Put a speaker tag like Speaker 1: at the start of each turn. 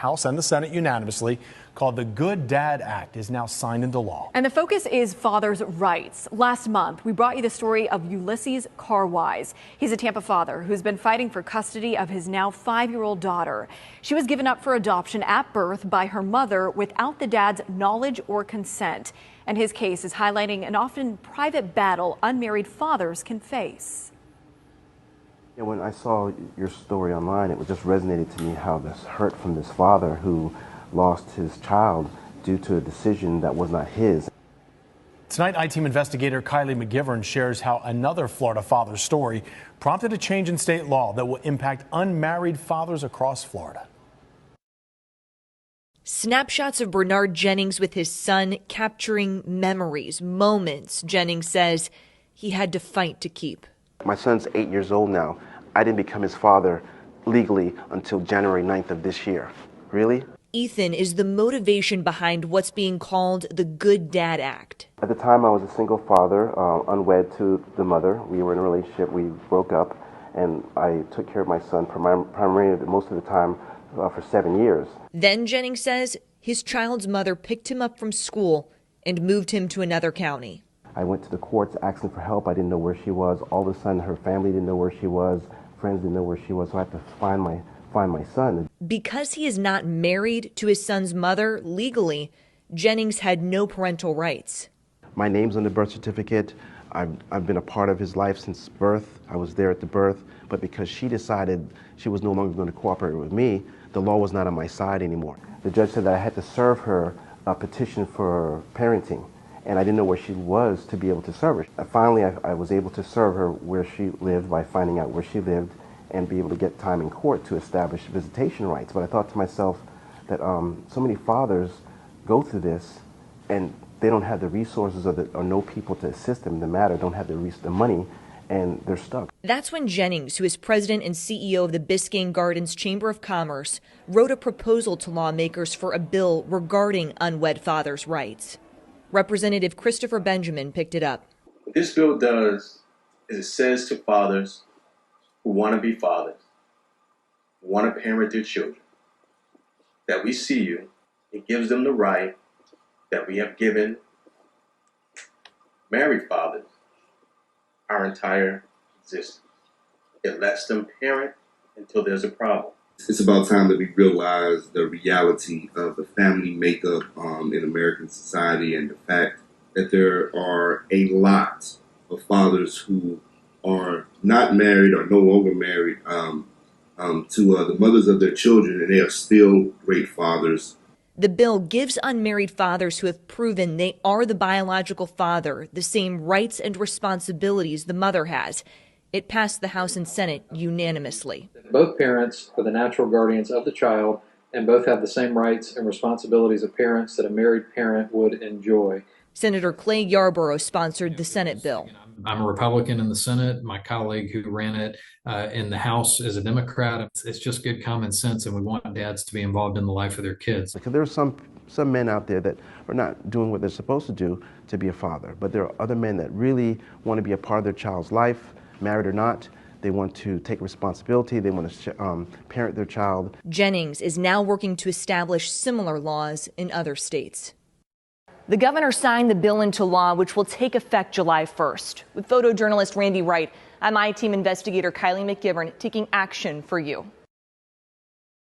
Speaker 1: House and the Senate unanimously, called the Good Dad Act, is now signed into law.
Speaker 2: And the focus is fathers' rights. Last month, we brought you the story of Ulysses Carwise. He's a Tampa father who's been fighting for custody of his now 5-year-old daughter. She was given up for adoption at birth by her mother without the dad's knowledge or consent. And his case is highlighting an often private battle unmarried fathers can face.
Speaker 3: Yeah, when I saw your story online, it just resonated to me how this hurt from this father who lost his child due to a decision that was not his.
Speaker 1: Tonight, I-Team investigator Kylie McGivern shares how another Florida father's story prompted a change in state law that will impact unmarried fathers across Florida.
Speaker 4: Snapshots of Bernard Jennings with his son capturing memories, moments Jennings says he had to fight to keep.
Speaker 3: My son's 8 years old now. I didn't become his father legally until January 9th of this year. Really?
Speaker 4: Ethan is the motivation behind what's being called the Good Dad Act.
Speaker 3: At the time, I was a single father, unwed to the mother. We were in a relationship, we broke up, and I took care of my son primarily most of the time for 7 years.
Speaker 4: Then Jennings says his child's mother picked him up from school and moved him to another county.
Speaker 3: I went to the courts asking for help. I didn't know where she was. All of a sudden, her family didn't know where she was. Friends didn't know where she was, so I had to find my son.
Speaker 4: Because he is not married to his son's mother legally, Jennings had no parental rights.
Speaker 3: My name's on the birth certificate. I've been a part of his life since birth. I was there at the birth, but because she decided she was no longer going to cooperate with me, the law was not on my side anymore. The judge said that I had to serve her a petition for parenting, and I didn't know where she was to be able to serve her. Finally, I was able to serve her where she lived by finding out where she lived and be able to get time in court to establish visitation rights. But I thought to myself that so many fathers go through this and they don't have the resources or no people to assist them in the matter, don't have the money, and they're stuck.
Speaker 4: That's when Jennings, who is president and CEO of the Biscayne Gardens Chamber of Commerce, wrote a proposal to lawmakers for a bill regarding unwed fathers' rights. Representative Christopher Benjamin picked it up.
Speaker 5: What this bill does is it says to fathers who want to be fathers, who want to parent their children, that we see you. It gives them the right that we have given married fathers our entire existence. It lets them parent until there's a problem.
Speaker 6: It's about time that we realize the reality of the family makeup in American society and the fact that there are a lot of fathers who are not married or no longer married to the mothers of their children, and they are still great fathers.
Speaker 4: The bill gives unmarried fathers who have proven they are the biological father the same rights and responsibilities the mother has. It passed the House and Senate unanimously.
Speaker 7: Both parents are the natural guardians of the child, and both have the same rights and responsibilities of parents that a married parent would enjoy.
Speaker 4: Senator Clay Yarborough sponsored the Senate bill.
Speaker 8: I'm a Republican in the Senate. My colleague who ran it in the House is a Democrat. It's just good common sense, and we want dads to be involved in the life of their kids.
Speaker 3: Because there are some men out there that are not doing what they're supposed to do to be a father, but there are other men that really want to be a part of their child's life, married or not. They want to take responsibility. They want to parent their child.
Speaker 4: Jennings is now working to establish similar laws in other states.
Speaker 2: The governor signed the bill into law, which will take effect July 1st. With photojournalist Randy Wright, I'm I-Team investigator Kylie McGivern taking action for you.